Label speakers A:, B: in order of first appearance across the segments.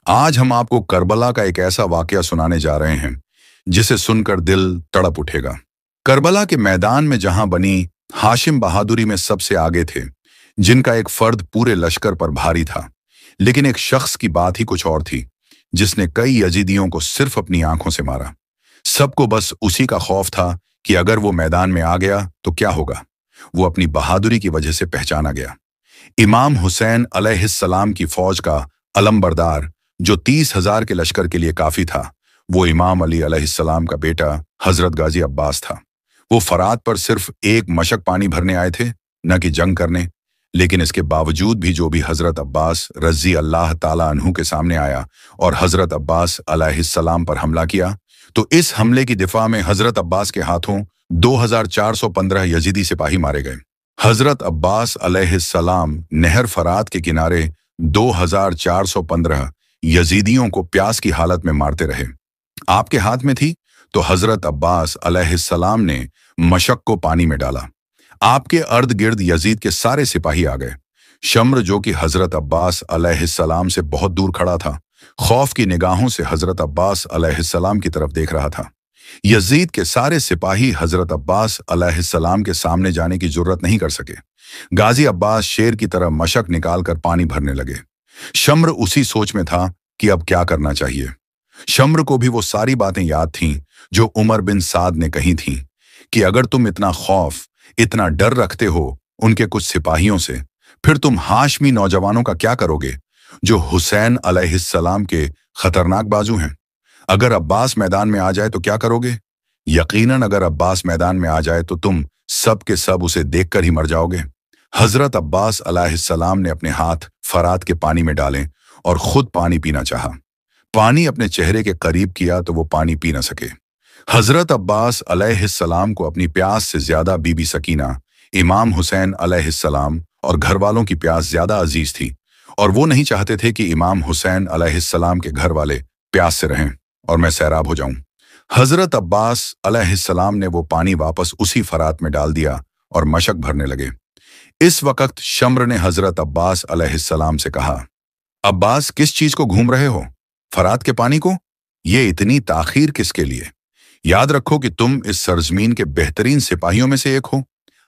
A: آج ہم آپ کو کربلا کا ایک ایسا واقعہ سنانے جا رہے ہیں جسے سن کر دل تڑپ اٹھے گا۔ کربلا کے میدان میں جہاں بنی ہاشم بہادری میں سب سے آگے تھے، جن کا ایک فرد پورے لشکر پر بھاری تھا، لیکن ایک شخص کی بات ہی کچھ اور تھی، جس نے کئی یزیدیوں کو صرف اپنی آنکھوں سے مارا۔ سب کو بس اسی کا خوف تھا کہ اگر وہ میدان میں آ گیا تو کیا ہوگا۔ وہ اپنی بہادری کی وجہ سے پہچانا گیا۔ امام حسین علیہ السلام کی فوج کا علم بردار، جو 30,000 کے لشکر کے لیے کافی تھا، وہ امام علی علیہ السلام کا بیٹا حضرت غازی عباس تھا۔ وہ فرات پر صرف ایک مشک پانی بھرنے آئے تھے، نہ کہ جنگ کرنے، لیکن اس کے باوجود بھی جو بھی حضرت عباس رضی اللہ تعالیٰ عنہ کے سامنے آیا اور حضرت عباس علیہ السلام پر حملہ کیا، تو اس حملے کی دفاع میں حضرت عباس کے ہاتھوں 2415 یزیدی سپاہی مارے گئے۔ حضرت عباس علیہ السلام نہر فرات کے کنارے 2415 یزیدیوں کو پیاس کی حالت میں مارتے رہے۔ آپ کے ہاتھ میں تھی تو حضرت عباس علیہ السلام نے مشک کو پانی میں ڈالا۔ آپ کے ارد گرد یزید کے سارے سپاہی آ گئے۔ شمر، جو کہ حضرت عباس علیہ السلام سے بہت دور کھڑا تھا، خوف کی نگاہوں سے حضرت عباس علیہ السلام کی طرف دیکھ رہا تھا۔ یزید کے سارے سپاہی حضرت عباس علیہ السلام کے سامنے جانے کی جرت نہیں کر سکے۔ غازی عباس شیر کی طرح مشک نکال کر پانی بھرنے لگے۔ شمر اسی سوچ میں تھا کہ اب کیا کرنا چاہیے۔ شمر کو بھی وہ ساری باتیں یاد تھیں جو عمر بن سعد نے کہی تھیں کہ اگر تم اتنا خوف، اتنا ڈر رکھتے ہو ان کے کچھ سپاہیوں سے، پھر تم ہاشمی نوجوانوں کا کیا کرو گے جو حسین علیہ السلام کے خطرناک بازو ہیں؟ اگر عباس میدان میں آ جائے تو کیا کرو گے؟ یقیناً اگر عباس میدان میں آ جائے تو تم سب کے سب اسے دیکھ کر ہی مر جاؤ گے۔ حضرت عباس علیہ السلام نے اپنے ہاتھ فرات کے پانی میں ڈالے اور خود پانی پینا چاہا۔ پانی اپنے چہرے کے قریب کیا تو وہ پانی پی نہ سکے۔ حضرت عباس علیہ السلام کو اپنی پیاس سے زیادہ بی بی سکینہ، امام حسین علیہ السلام اور گھر والوں کی پیاس زیادہ عزیز تھی، اور وہ نہیں چاہتے تھے کہ امام حسین علیہ السلام کے گھر والے پیاس سے رہیں اور میں سیراب ہو جاؤں۔ حضرت عباس علیہ السلام نے وہ پانی واپس اسی فرات میں ڈال دیا اور مشک بھرنے لگے۔ اس وقت شمر نے حضرت عباس علیہ السلام سے کہا، عباس، کس چیز کو گھوم رہے ہو؟ فرات کے پانی کو؟ یہ اتنی تاخیر کس کے لیے؟ یاد رکھو کہ تم اس سرزمین کے بہترین سپاہیوں میں سے ایک ہو۔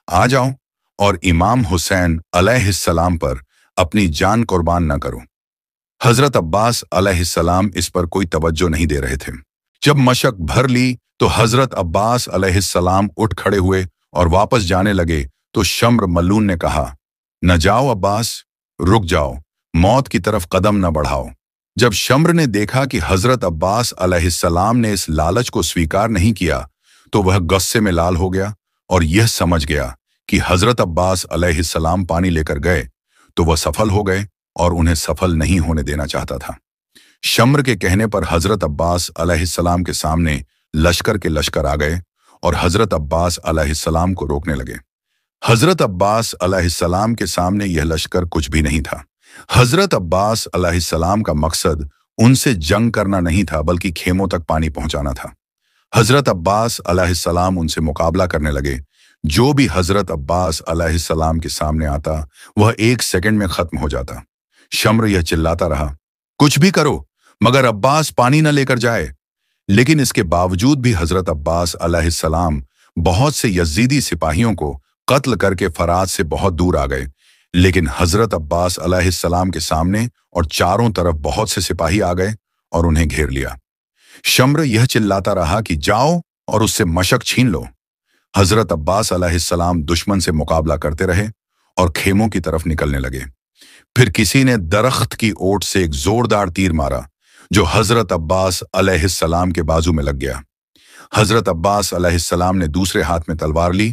A: آ جاؤ اور امام حسین علیہ السلام پر اپنی جان قربان نہ کرو۔ حضرت عباس علیہ السلام اس پر کوئی توجہ نہیں دے رہے تھے۔ جب مشک بھر لی تو حضرت عباس علیہ السلام اٹھ کھڑے ہوئے اور واپس جانے لگے تو شمر ملعون نے کہا، نہ جاؤ عباس، رک جاؤ، موت کی طرف قدم نہ بڑھاؤ۔ جب شمر نے دیکھا کہ حضرت عباس علیہ السلام نے اس لالچ کو سویکار نہیں کیا تو وہ غصے میں لال ہو گیا اور یہ سمجھ گیا کہ حضرت عباس علیہ السلام پانی لے کر گئے تو وہ سفل ہو گئے اور انہیں سفل نہیں ہونے دینا چاہتا تھا۔ شمر کے کہنے پر حضرت عباس علیہ السلام کے سامنے لشکر کے لشکر آ گئے اور حضرت عباس علیہ السلام کو روکنے لگے۔ حضرت عباس علیہ السلام کے سامنے یہ لشکر کچھ بھی نہیں تھا۔ حضرت عباس علیہ السلام کا مقصد ان سے جنگ کرنا نہیں تھا، بلکہ خیموں تک پانی پہنچانا تھا۔ حضرت عباس علیہ السلام ان سے مقابلہ کرنے لگے۔ جو بھی حضرت عباس علیہ السلام کے سامنے آتا وہ 1 سیکنڈ میں ختم ہو جاتا۔ شمر یہ چلاتا رہا، کچھ بھی کرو مگر عباس پانی نہ لے کر جائے۔ لیکن اس کے باوجود بھی حضرت عباس علیہ السلام بہت سے یزیدی سپاہیوں کو قتل کر کے فرات سے بہت دور آ گئے، لیکن حضرت عباس علیہ السلام کے سامنے اور چاروں طرف بہت سے سپاہی آ گئے اور انہیں گھیر لیا۔ شمر یہ چلاتا رہا کہ جاؤ اور اس سے مشک چھین لو۔ حضرت عباس علیہ السلام دشمن سے مقابلہ کرتے رہے اور خیموں کی طرف نکلنے لگے۔ پھر کسی نے درخت کی اوٹ سے ایک زوردار تیر مارا جو حضرت عباس علیہ السلام کے بازو میں لگ گیا۔ حضرت عباس علیہ السلام نے دوسرے ہاتھ میں تلوار لی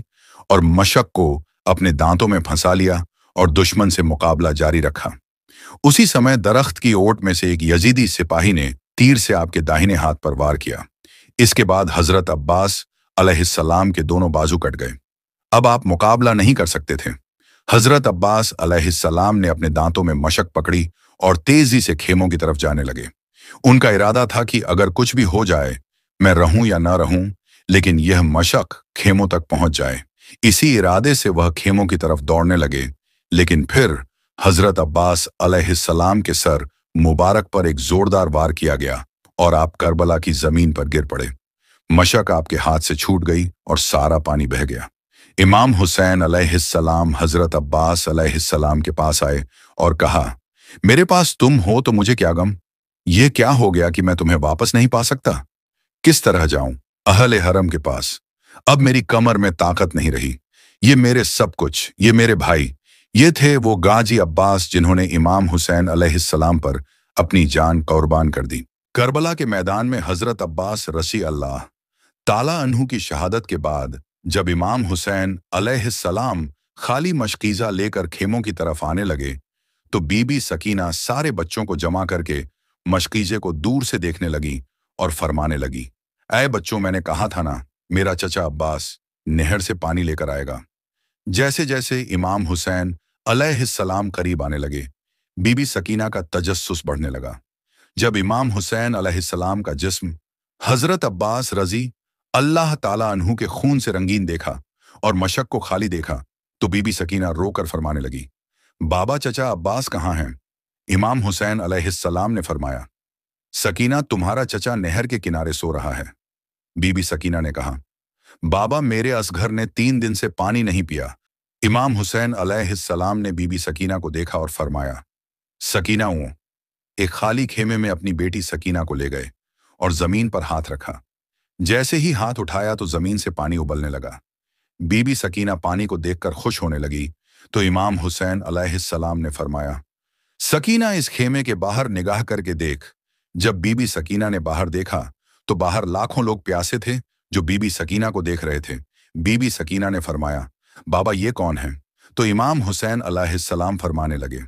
A: اور مشک کو اپنے دانتوں میں پھنسا لیا اور دشمن سے مقابلہ جاری رکھا۔ اسی سمے درخت کی اوٹ میں سے ایک یزیدی سپاہی نے تیر سے آپ کے داہنے ہاتھ پر وار کیا۔ اس کے بعد حضرت عباس علیہ السلام کے دونوں بازو کٹ گئے۔ اب آپ مقابلہ نہیں کر سکتے تھے۔ حضرت عباس علیہ السلام نے اپنے دانتوں میں مشک پکڑی اور تیزی سے خیموں کی طرف جانے لگے۔ ان کا ارادہ تھا کہ اگر کچھ بھی ہو جائے، میں رہوں یا نہ رہوں، لیکن یہ مشک خیموں تک پہنچ جائے۔ اسی ارادے سے وہ خیموں کی طرف دوڑنے لگے، لیکن پھر حضرت عباس علیہ السلام کے سر मुबारक पर एक जोरदार वार किया गया और आप करबला की जमीन पर गिर पड़े। मशक आपके हाथ से छूट गई और सारा पानी बह गया। इमाम हुसैन अलैहिस्सलाम हजरत अब्बास अलैहिस्सलाम के पास आए और कहा, मेरे पास तुम हो तो मुझे क्या गम? ये क्या हो गया कि मैं तुम्हें वापस नहीं पा सकता? किस तरह जाऊं अहले हरम के पास? अब मेरी कमर में ताकत नहीं रही। ये मेरे सब कुछ, ये मेरे भाई, ये थे वो गाजी अब्बास जिन्होंने इमाम हुसैन अलैहिस्सलाम पर अपनी जान कुर्बान कर दी। करबला के मैदान में हजरत अब्बास रसी अल्लाह ताला अन्हु की शहादत के बाद जब इमाम हुसैन अलैहिस्सलाम खाली मशकीज़ा लेकर खेमों की तरफ आने लगे तो बीबी सकीना सारे बच्चों को जमा करके मशकीज़े को दूर से देखने लगी और फरमाने लगी, ऐ बच्चों, मैंने कहा था ना, मेरा चचा अब्बास नहर से पानी लेकर आएगा। जैसे जैसे इमाम हुसैन अलैहिस्सलाम करीब आने लगे, बीबी सकीना का तजस्सुस बढ़ने लगा। जब इमाम हुसैन अलैहिस्सलाम का जिस्म हजरत अब्बास रजी अल्लाह ताला अन्हु के खून से रंगीन देखा और मशक को खाली देखा तो बीबी सकीना रोकर फरमाने लगी, बाबा चचा अब्बास कहाँ हैं? इमाम हुसैन अलैहिस्सलाम ने फरमाया, सकीना, तुम्हारा चचा नहर के किनारे सो रहा है। बीबी सकीना ने कहा, बाबा, मेरे असघर ने 3 दिन से पानी नहीं पिया। इमाम हुसैन अलैहिस्सलाम ने बीबी सकीना को देखा और फरमाया, सकीना, एक खाली खेमे में अपनी बेटी सकीना को ले गए और जमीन पर हाथ रखा। जैसे ही हाथ उठाया तो जमीन से पानी उबलने लगा। बीबी सकीना पानी को देखकर खुश होने लगी तो इमाम हुसैन अलैहिस्सलाम ने फरमाया, सकीना, इस खेमे के बाहर निगाह करके देख। जब बीबी सकीना ने बाहर देखा तो बाहर लाखों लोग प्यासे थे जो बीबी सकीना को देख रहे थे। बीबी सकीना ने फरमाया, बाबा, ये कौन है? तो इमाम हुसैन अलैहिस्सलाम फरमाने लगे,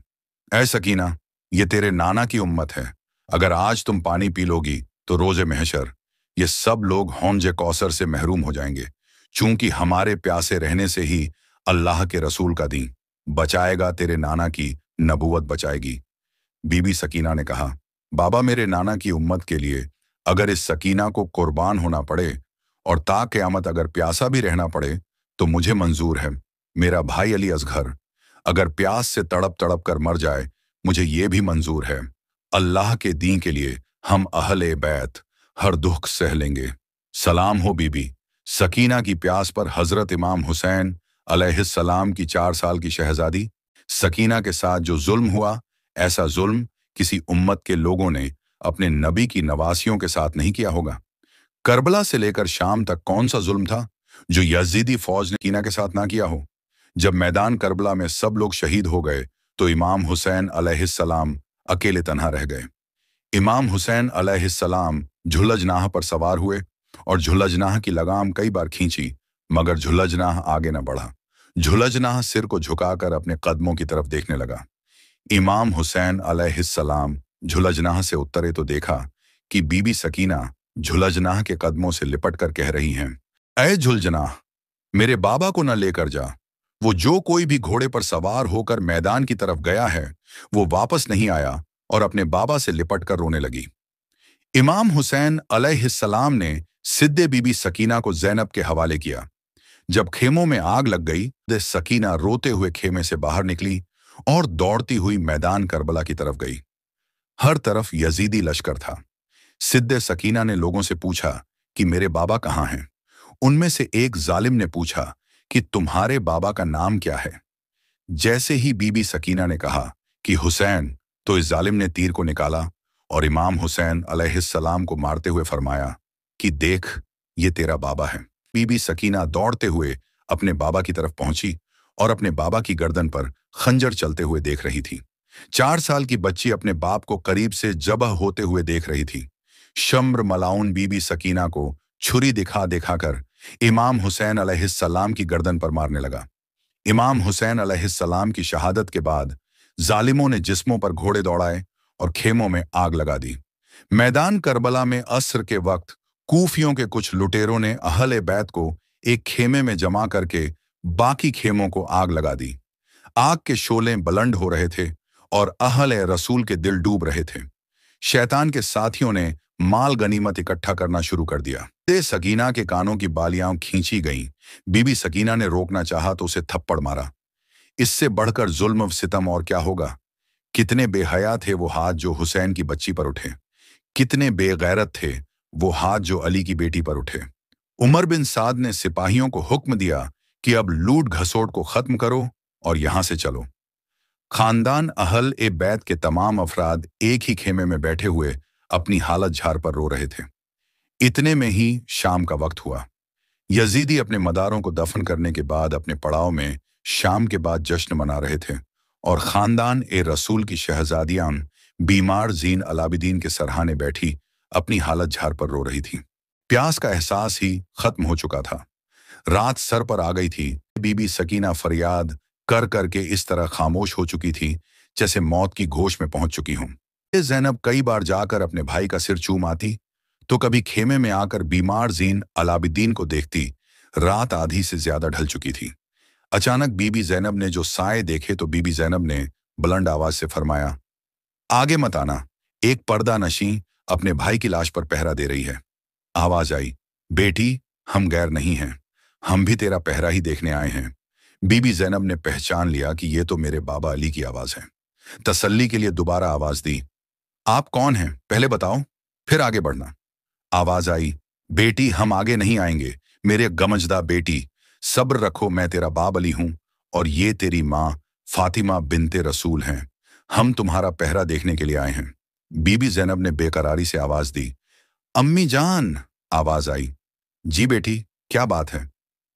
A: ऐ सकीना, ये तेरे नाना की उम्मत है। अगर आज तुम पानी पी लोगी तो रोजे महशर ये सब लोग हौंजे कौसर से महरूम हो जाएंगे, चूंकि हमारे प्यासे रहने से ही अल्लाह के रसूल का दीन बचाएगा, तेरे नाना की नबूवत बचाएगी। बीबी सकीना ने कहा, बाबा, मेरे नाना की उम्मत के लिए अगर इस सकीना को कुर्बान होना पड़े और ता क़यामत अगर प्यासा भी रहना पड़े तो मुझे मंजूर है। मेरा भाई अली असगर अगर प्यास से तड़प तड़प कर मर जाए, मुझे ये भी मंजूर है। अल्लाह के दीन के लिए हम अहले बैत हर दुख सह लेंगे। सलाम हो बीबी सकीना की प्यास पर हजरत इमाम हुसैन अलैहिस्सलाम की 4 साल की शहजादी सकीना के साथ जो जुल्म हुआ, ऐसा जुल्म किसी उम्मत के लोगों ने अपने नबी की नवासियों के साथ नहीं किया होगा। करबला से लेकर शाम तक कौन सा जुल्म था जो यजीदी फौज ने सकीना के साथ ना किया हो? जब मैदान करबला में सब लोग शहीद हो गए तो इमाम हुसैन अलैहिस्सलाम अकेले तन्हा रह गए। इमाम हुसैन अलैहिस्सलाम झुलजनाह पर सवार हुए और झुलजनाह की लगाम कई बार खींची, मगर झुलजनाह आगे न बढ़ा। झुलजनाह सिर को झुकाकर अपने कदमों की तरफ देखने लगा। इमाम हुसैन अलैहिस्सलाम झुलजनाह से उतरे तो देखा कि बीबी सकीना झुलजनाह के कदमों से लिपट कर कह रही हैं, ऐ झुलजनाह, मेरे बाबा को न लेकर जा। वो जो कोई भी घोड़े पर सवार होकर मैदान की तरफ गया है वो वापस नहीं आया, और अपने बाबा से लिपट कर रोने लगी। इमाम हुसैन अलैहिस्सलाम ने सिद्दे बीबी सकीना को ज़ैनब के हवाले किया। जब खेमों में आग लग गई तो सकीना रोते हुए खेमे से बाहर निकली और दौड़ती हुई मैदान करबला की तरफ गई। हर तरफ यजीदी लश्कर था। सिद्दे सकीना ने लोगों से पूछा कि मेरे बाबा कहाँ हैं? उनमें से एक जालिम ने पूछा कि तुम्हारे बाबा का नाम क्या है? जैसे ही बीबी सकीना ने कहा कि हुसैन, तो इस जालिम ने तीर को निकाला और इमाम हुसैन अलैहिस्सलाम को मारते हुए फरमाया कि देख, ये तेरा बाबा है। बीबी सकीना दौड़ते हुए अपने बाबा की तरफ पहुंची और अपने बाबा की गर्दन पर खंजर चलते हुए देख रही थी। 4 साल की बच्ची अपने बाप को करीब से जबह होते हुए देख रही थी। शम्र मलाउन बीबी सकीना को छुरी दिखा दिखाकर इमाम हुसैन अलैहिस्सलाम की गर्दन पर मारने लगा। इमाम हुसैन अलैहिस्सलाम की शहादत के बाद जालिमों ने जिस्मों पर घोड़े दौड़ाए और खेमों में आग लगा दी। मैदान करबला में असर के वक्त कूफियों के कुछ लुटेरों ने अहले बैत को एक खेमे में जमा करके बाकी खेमों को आग लगा दी। आग के शोले बुलंद हो रहे थे और अहले रसूल के दिल डूब रहे थे। शैतान के साथियों ने माल गनीमत इकट्ठा करना शुरू कर दिया। सकीना के कानों की बालियां खींची गईं। बीबी सकीना ने रोकना चाहा तो उसे थप्पड़ मारा। इससे बढ़कर जुल्म सितम और क्या होगा? कितने बेहया थे वो हाथ जो हुसैन की बच्ची पर उठे। कितने बेगैरत थे वो हाथ जो अली की बेटी पर उठे। उमर बिन साद ने सिपाहियों को हुक्म दिया कि अब लूट घसोट को खत्म करो और यहां से चलो। खानदान अहल ए बैत के तमाम अफराद एक ही खेमे में बैठे हुए अपनी हालत झार पर रो रहे थे। इतने में ही शाम का वक्त हुआ। यजीदी अपने मदारों को दफन करने के बाद अपने पड़ाव में शाम के बाद जश्न मना रहे थे, और खानदान ए रसूल की शहजादियां बीमार जीन अलाबिदीन के सरहाने बैठी अपनी हालत झार पर रो रही थी। प्यास का एहसास ही खत्म हो चुका था। रात सर पर आ गई थी। बीबी सकीना फरियाद कर करके इस तरह खामोश हो चुकी थी जैसे मौत की घोष में पहुंच चुकी हूं। ज़ैनब कई बार जाकर अपने भाई का सिर चूम आती, तो कभी खेमे में आकर बीमार जीन अलाबिद्दीन को देखती। रात आधी से ज्यादा ढल चुकी थी। अचानक बीबी ज़ैनब ने जो साए देखे तो बीबी ज़ैनब ने बुलंद आवाज से फरमाया, आगे मत आना। एक पर्दा नशी अपने भाई की लाश पर पहरा दे रही है। आवाज आई, बेटी हम गैर नहीं हैं, हम भी तेरा पहरा ही देखने आए हैं। बीबी ज़ैनब ने पहचान लिया कि ये तो मेरे बाबा अली की आवाज है। तसल्ली के लिए दोबारा आवाज दी, आप कौन हैं पहले बताओ, फिर आगे बढ़ना। आवाज आई, बेटी हम आगे नहीं आएंगे, मेरे गमजदा बेटी सब्र रखो, मैं तेरा बाब अली हूं और ये तेरी माँ फातिमा बिनते रसूल हैं। हम तुम्हारा पहरा देखने के लिए आए हैं। बीबी ज़ैनब ने बेकरारी से आवाज दी, अम्मी जान। आवाज आई, जी बेटी क्या बात है।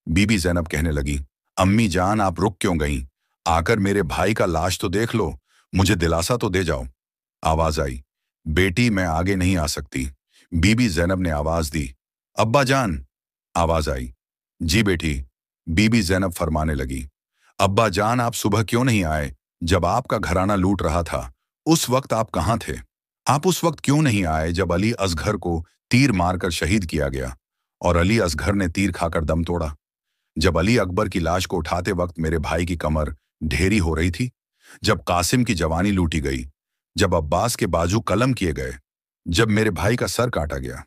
A: बीबी ज़ैनब कहने लगी, अम्मी जान आप रुक क्यों गईं? आकर मेरे भाई का लाश तो देख लो, मुझे दिलासा तो दे जाओ। आवाज आई, बेटी मैं आगे नहीं आ सकती। बीबी ज़ैनब ने आवाज दी, अब्बा जान। आवाज आई, जी बेटी। बीबी ज़ैनब फरमाने लगी, अब्बा जान आप सुबह क्यों नहीं आए? जब आपका घराना लूट रहा था उस वक्त आप कहाँ थे? आप उस वक्त क्यों नहीं आए जब अली असगर को तीर मारकर शहीद किया गया और अली असगर ने तीर खाकर दम तोड़ा? जब अली अकबर की लाश को उठाते वक्त मेरे भाई की कमर ढेरी हो रही थी, जब कासिम की जवानी लूटी गई, जब अब्बास के बाजू कलम किए गए, जब मेरे भाई का सर काटा गया।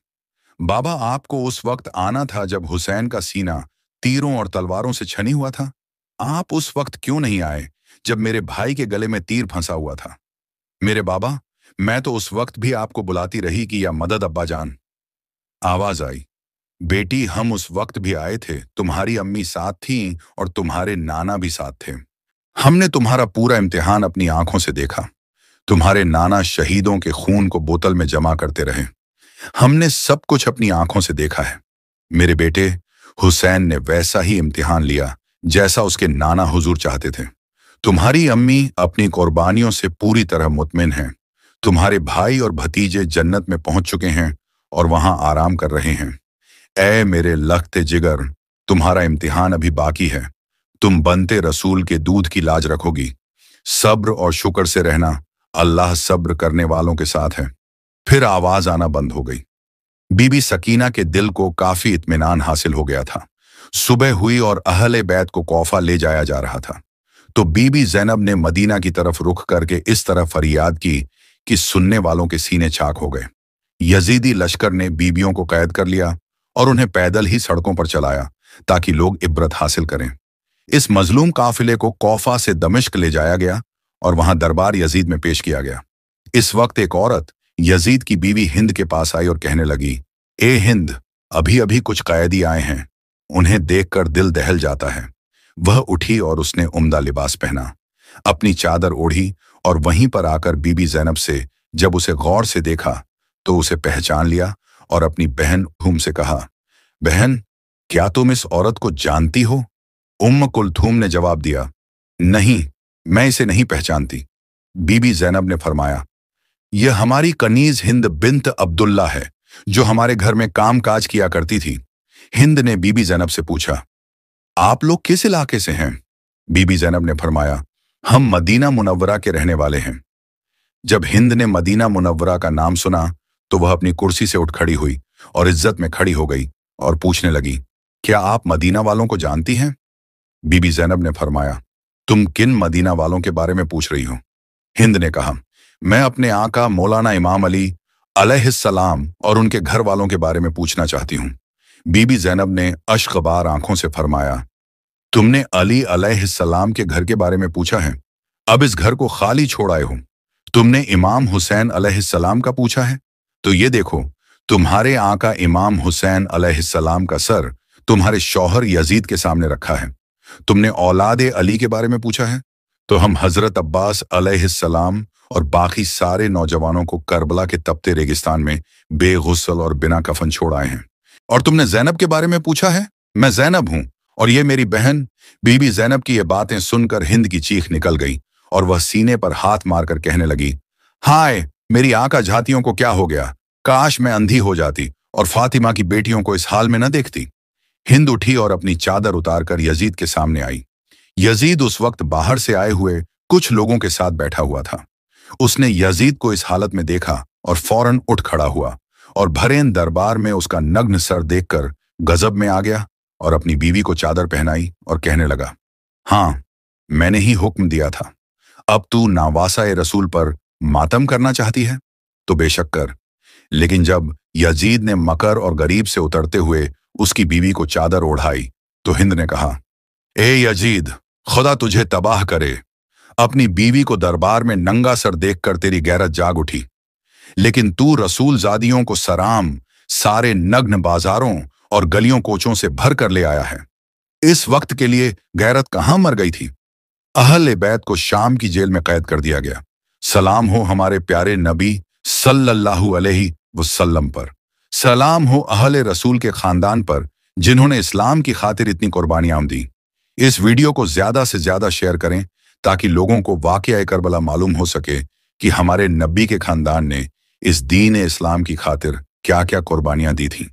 A: बाबा आपको उस वक्त आना था जब हुसैन का सीना तीरों और तलवारों से छनी हुआ था। आप उस वक्त क्यों नहीं आए जब मेरे भाई के गले में तीर फंसा हुआ था? मेरे बाबा मैं तो उस वक्त भी आपको बुलाती रही कि या मदद अब्बा जान। आवाज आई, बेटी हम उस वक्त भी आए थे, तुम्हारी अम्मी साथ थीं और तुम्हारे नाना भी साथ थे। हमने तुम्हारा पूरा इम्तिहान अपनी आंखों से देखा। तुम्हारे नाना शहीदों के खून को बोतल में जमा करते रहे। हमने सब कुछ अपनी आंखों से देखा है। मेरे बेटे हुसैन ने वैसा ही इम्तिहान लिया जैसा उसके नाना हुजूर चाहते थे। तुम्हारी अम्मी अपनी कुर्बानियों से पूरी तरह मुतमिन हैं। तुम्हारे भाई और भतीजे जन्नत में पहुंच चुके हैं और वहां आराम कर रहे हैं। ऐ मेरे लख्ते जिगर, तुम्हारा इम्तिहान अभी बाकी है। तुम बनते रसूल के दूध की लाज रखोगी। सब्र और शुक्र से रहना, अल्लाह सब्र करने वालों के साथ है। फिर आवाज आना बंद हो गई। बीबी सकीना के दिल को काफी इत्मीनान हासिल हो गया था। सुबह हुई और अहले बैत को कौफा ले जाया जा रहा था, तो बीबी ज़ैनब ने मदीना की तरफ रुख करके इस तरह फरियाद की कि सुनने वालों के सीने चाक हो गए। यजीदी लश्कर ने बीबियों को कैद कर लिया और उन्हें पैदल ही सड़कों पर चलाया ताकि लोग इब्रत हासिल करें। इस मजलूम काफिले को कौफा से दमिश्क ले जाया गया और वहां दरबार यजीद में पेश किया गया। इस वक्त एक औरत यजीद की बीवी हिंद के पास आई और कहने लगी, ए हिंद, अभी अभी कुछ कैदी आए हैं, उन्हें देखकर दिल दहल जाता है। वह उठी और उसने उम्दा लिबास पहना, अपनी चादर ओढ़ी और वहीं पर आकर बीबी ज़ैनब से जब उसे गौर से देखा तो उसे पहचान लिया और अपनी बहन कुलथूम से कहा, बहन क्या तुम इस औरत को जानती हो? कुलथूम ने जवाब दिया, नहीं, मैं इसे नहीं पहचानती। बीबी ज़ैनब ने फरमाया, यह हमारी कनीज हिंद बिन्त अब्दुल्ला है जो हमारे घर में काम काज किया करती थी। हिंद ने बीबी ज़ैनब से पूछा, आप लोग किस इलाके से हैं? बीबी ज़ैनब ने फरमाया, हम मदीना मुनव्वरा के रहने वाले हैं। जब हिंद ने मदीना मुनव्वरा का नाम सुना तो वह अपनी कुर्सी से उठ खड़ी हुई और इज्जत में खड़ी हो गई और पूछने लगी, क्या आप मदीना वालों को जानती हैं? बीबी ज़ैनब ने फरमाया, तुम किन मदीना वालों के बारे में पूछ रही हो? हिंद ने कहा, मैं अपने आका मौलाना इमाम अली अलैहिस्सलाम और उनके घर वालों के बारे में पूछना चाहती हूँ। बीबी ज़ैनब ने अश्कबार आंखों से फरमाया, तुमने अली अलैहिस्सलाम के घर के बारे में पूछा है? अब इस घर को खाली छोड़ आए हो। तुमने इमाम हुसैन अलैहिस्सलाम का पूछा है? तो ये देखो, तुम्हारे आका इमाम हुसैन अलैहिस्सलाम का सर तुम्हारे शौहर यजीद के सामने रखा है। तुमने औलाद अली के बारे में पूछा है? तो हम हजरत अब्बास अलैहिस्सलाम और बाकी सारे नौजवानों को करबला के तपते रेगिस्तान में बेगुस्ल और बिना कफन छोड़ आए हैं। और तुमने जैनब के बारे में पूछा है? मैं जैनब हूं और ये मेरी बहन। बीबी जैनब की ये बातें सुनकर हिंद की चीख निकल गई और वह सीने पर हाथ मारकर कहने लगी, हाय मेरी आका झातियों को क्या हो गया, काश मैं अंधी हो जाती और फातिमा की बेटियों को इस हाल में न देखती। हिंद उठी और अपनी चादर उतारकर यजीद के सामने आई। यजीद उस वक्त बाहर से आए हुए कुछ लोगों के साथ बैठा हुआ था। उसने यजीद को इस हालत में देखा और फौरन उठ खड़ा हुआ और भरेन दरबार में उसका नग्न सर देखकर गजब में आ गया और अपनी बीवी को चादर पहनाई और कहने लगा, हाँ मैंने ही हुक्म दिया था। अब तू नावासा रसूल पर मातम करना चाहती है तो बेशक कर। लेकिन जब यजीद ने मकर और गरीब से उतरते हुए उसकी बीवी को चादर ओढ़ाई तो हिंद ने कहा, ए यजीद, खुदा तुझे तबाह करे। अपनी बीवी को दरबार में नंगा सर देखकर तेरी गैरत जाग उठी, लेकिन तू रसूल जादियों को सराम सारे नग्न बाजारों और गलियों कोचों से भर कर ले आया है। इस वक्त के लिए गैरत कहां मर गई थी। अहले बैत को शाम की जेल में कैद कर दिया गया। सलाम हो हमारे प्यारे नबी सल्लल्लाहु अलैहि वसल्लम पर। सलाम हो अहले रसूल के खानदान पर जिन्होंने इस्लाम की खातिर इतनी कुर्बानियां दी। इस वीडियो को ज्यादा से ज्यादा शेयर करें ताकि लोगों को वाक़या करबला मालूम हो सके कि हमारे नबी के खानदान ने इस दीन इस्लाम की खातिर क्या क्या कुर्बानियां दी थीं।